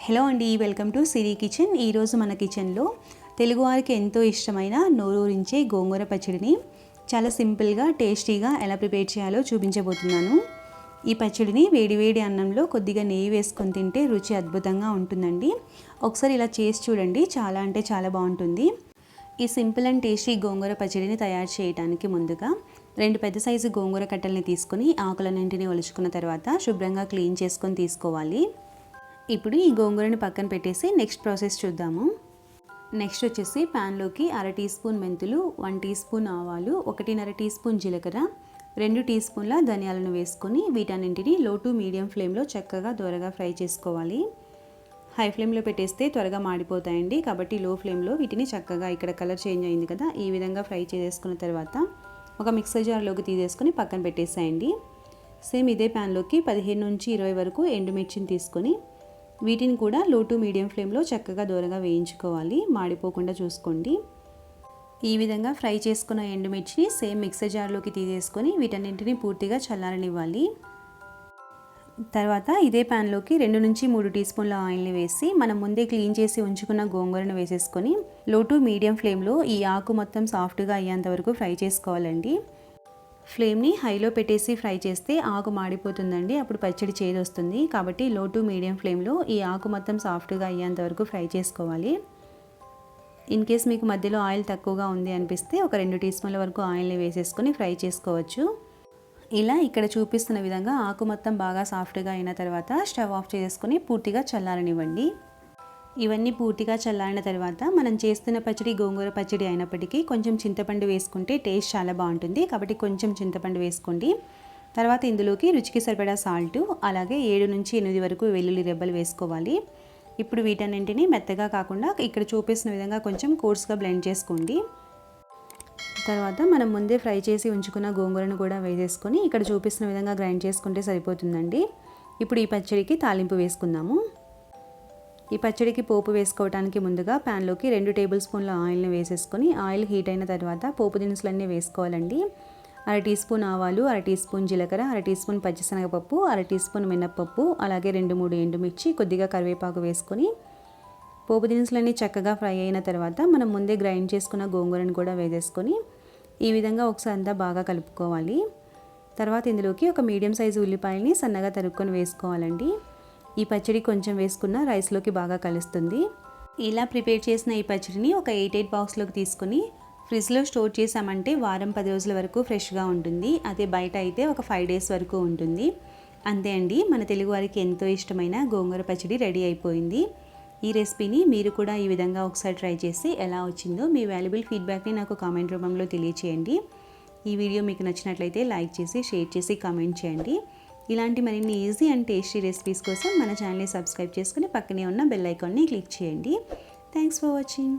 Hello అండి, welcome to Siri kitchen. ఈరోజు మన కిచెన్లో తెలుగువారికి ఎంతో ఇష్టమైన నోరూరించే గోంగూర పచ్చడిని చాలా సింపుల్గా టేస్టీగా ఎలా ప్రిపేర్ చేయాలో చూపించబోతున్నాను. ఈ పచ్చడిని వేడివేడి అన్నంలో కొద్దిగా నెయ్యి వేసుకొని తింటే రుచి అద్భుతంగా ఉంటుందండి. ఒకసారి ఇలా చేసి చూడండి, చాలా అంటే చాలా బాగుంటుంది. ఈ సింపుల్ అండ్ టేస్టీ గోంగూర పచ్చడిని తయారు చేయడానికి ముందుగా 2 పెద్ద సైజు గోంగూర కట్టల్ని తీసుకొని ఆకులన్నింటినీ ఒలుచుకున్న తర్వాత శుభ్రంగా క్లీన్ చేసుకొని తీసుకోవాలి. ఇప్పుడు ఈ గోంగూరని పక్కన పెట్టేసి నెక్స్ట్ ప్రాసెస్ చూద్దాము. నెక్స్ట్ వచ్చేసి ప్యాన్లోకి 1/2 టీ స్పూన్ మెంతులు, 1 టీ స్పూన్ ఆవాలు, 1.5 టీ స్పూన్ జీలకర్ర, 2 టీ స్పూన్ల ధనియాలను వేసుకొని వీటన్నింటినీ లో టు మీడియం ఫ్లేమ్లో చక్కగా దోరగా ఫ్రై చేసుకోవాలి. హై ఫ్లేమ్లో పెట్టేస్తే త్వరగా మాడిపోతాయండి, కాబట్టి లో ఫ్లేమ్లో వీటిని చక్కగా, ఇక్కడ కలర్ చేంజ్ అయింది కదా, ఈ విధంగా ఫ్రై చేసుకున్న తర్వాత ఒక మిక్సర్ జార్లోకి తీసేసుకొని పక్కన పెట్టేసేయండి. సేమ్ ఇదే ప్యాన్లోకి 15 నుంచి 20 వరకు ఎండుమిర్చిని తీసుకొని వీటిని కూడా లో టు మీడియం ఫ్లేమ్లో చక్కగా దూరగా వేయించుకోవాలి, మాడిపోకుండా చూసుకోండి. ఈ విధంగా ఫ్రై చేసుకున్న ఎండుమిర్చిని సేమ్ మిక్సర్ జార్లోకి తీసేసుకొని వీటన్నింటినీ పూర్తిగా చల్లారనివ్వాలి. తర్వాత ఇదే ప్యాన్లోకి 2 నుంచి 3 టీ స్పూన్ల ఆయిల్ని వేసి మనం ముందే క్లీన్ చేసి ఉంచుకున్న గోంగూరను వేసేసుకొని లో టు మీడియం ఫ్లేమ్లో ఈ ఆకు మొత్తం సాఫ్ట్గా అయ్యేంత వరకు ఫ్రై చేసుకోవాలండి. ఫ్లేమ్ని హైలో పెట్టేసి ఫ్రై చేస్తే ఆకు మాడిపోతుందండి, అప్పుడు పచ్చడి చేదు వస్తుంది. కాబట్టి లో టు మీడియం ఫ్లేమ్లో ఈ ఆకు మొత్తం సాఫ్ట్గా అయ్యేంత వరకు ఫ్రై చేసుకోవాలి. ఇన్ కేస్ మీకు మధ్యలో ఆయిల్ తక్కువగా ఉంది అనిపిస్తే ఒక 2 టీ స్పూన్ల వరకు ఆయిల్ని వేసేసుకొని ఫ్రై చేసుకోవచ్చు. ఇలా ఇక్కడ చూపిస్తున్న విధంగా ఆకు మొత్తం బాగా సాఫ్ట్గా అయిన తర్వాత స్టవ్ ఆఫ్ చేసుకొని పూర్తిగా చల్లారనివ్వండి. ఇవన్నీ పూర్తిగా చల్లారిన తర్వాత మనం చేస్తున్న పచ్చడి గోంగూర పచ్చడి అయినప్పటికీ కొంచెం చింతపండు వేసుకుంటే టేస్ట్ చాలా బాగుంటుంది, కాబట్టి కొంచెం చింతపండు వేసుకోండి. తర్వాత ఇందులోకి రుచికి సరిపడా సాల్ట్, అలాగే 7 నుంచి 8 వరకు వెల్లుల్లి రెబ్బలు వేసుకోవాలి. ఇప్పుడు వీటన్నింటినీ మెత్తగా కాకుండా ఇక్కడ చూపిస్తున్న విధంగా కొంచెం కోర్స్గా బ్లెండ్ చేసుకోండి. తర్వాత మనం ముందే ఫ్రై చేసి ఉంచుకున్న గోంగూరను కూడా వేసేసుకొని ఇక్కడ చూపిస్తున్న విధంగా గ్రైండ్ చేసుకుంటే సరిపోతుందండి. ఇప్పుడు ఈ పచ్చడికి తాలింపు వేసుకుందాము. ఈ పచ్చడికి పోపు వేసుకోవడానికి ముందుగా ప్యాన్లోకి 2 టేబుల్ స్పూన్ల ఆయిల్ని వేసేసుకొని ఆయిల్ హీట్ అయిన తర్వాత పోపు దినుసులన్నీ వేసుకోవాలండి. 1/2 టీ స్పూన్ ఆవాలు, 1/2 టీ స్పూన్ జీలకర్ర, 1/2 టీ స్పూన్ పచ్చిశనగపప్పు, 1/2 టీ స్పూన్ మినప్పప్పు, అలాగే 2-3 ఎండుమిర్చి, కొద్దిగా కరివేపాకు వేసుకొని పోపు దినుసులన్నీ చక్కగా ఫ్రై అయిన తర్వాత మనం ముందే గ్రైండ్ చేసుకున్న గోంగూరను కూడా వేసేసుకొని ఈ విధంగా ఒకసారి అంతా బాగా కలుపుకోవాలి. తర్వాత ఇందులోకి ఒక మీడియం సైజు ఉల్లిపాయని సన్నగా తరుక్కొని వేసుకోవాలండి. ఈ పచ్చడి కొంచెం వేసుకున్న రైస్లోకి బాగా కలుస్తుంది. ఇలా ప్రిపేర్ చేసిన ఈ పచ్చడిని ఒక 8 బాక్స్లోకి తీసుకొని ఫ్రిడ్జ్లో స్టోర్ చేసామంటే వారం 10 రోజుల వరకు ఫ్రెష్గా ఉంటుంది. అదే బయట అయితే ఒక 5 డేస్ వరకు ఉంటుంది. అంతే అండి, మన తెలుగు వారికి ఎంతో ఇష్టమైన గోంగూర పచ్చడి రెడీ అయిపోయింది. ఈ రెసిపీని మీరు కూడా ఈ విధంగా ఒకసారి ట్రై చేసి ఎలా వచ్చిందో మీ వాల్యుబుల్ ఫీడ్బ్యాక్ని నాకు కామెంట్ రూపంలో తెలియచేయండి. ఈ వీడియో మీకు నచ్చినట్లయితే లైక్ చేసి, షేర్ చేసి, కామెంట్ చేయండి. ఇలాంటి మరిన్ని ఈజీ అండ్ టేస్టీ రెసిపీస్ కోసం మన ఛానల్ని సబ్స్క్రైబ్ చేసుకుని పక్కనే ఉన్న బెల్ ఐకాన్ని క్లిక్ చేయండి. Thanks for watching.